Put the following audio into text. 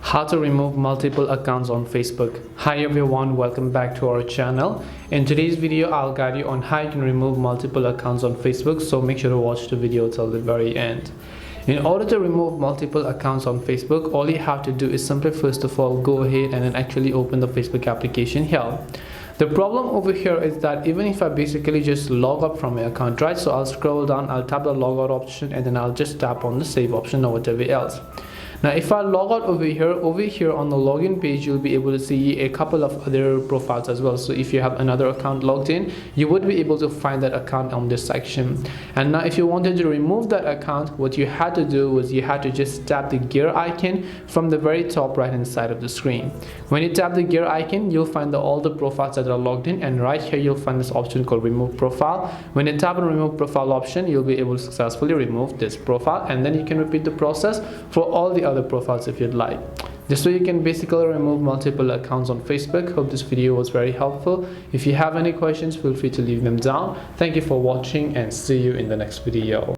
How to remove multiple accounts on Facebook. Hi everyone, welcome back to our channel. In today's video I'll guide you on how you can remove multiple accounts on Facebook, so make sure to watch the video till the very end. In order to remove multiple accounts on Facebook, all you have to do is simply first of all go ahead and then actually open the Facebook application here. The problem over here is that even if I basically just log out from my account, right? So I'll scroll down, I'll tap the logout option, and then I'll just tap on the save option or whatever else. Now if I log out over here on the login page, you'll be able to see a couple of other profiles as well. So if you have another account logged in, you would be able to find that account on this section. And now if you wanted to remove that account, what you had to do was you had to just tap the gear icon from the very top right hand side of the screen. When you tap the gear icon, you'll find all the profiles that are logged in, and right here you'll find this option called remove profile. When you tap on remove profile option, you'll be able to successfully remove this profile, and then you can repeat the process for all the other profiles if you'd like. This way you can basically remove multiple accounts on Facebook. Hope this video was very helpful. If you have any questions, feel free to leave them down. Thank you for watching and see you in the next video.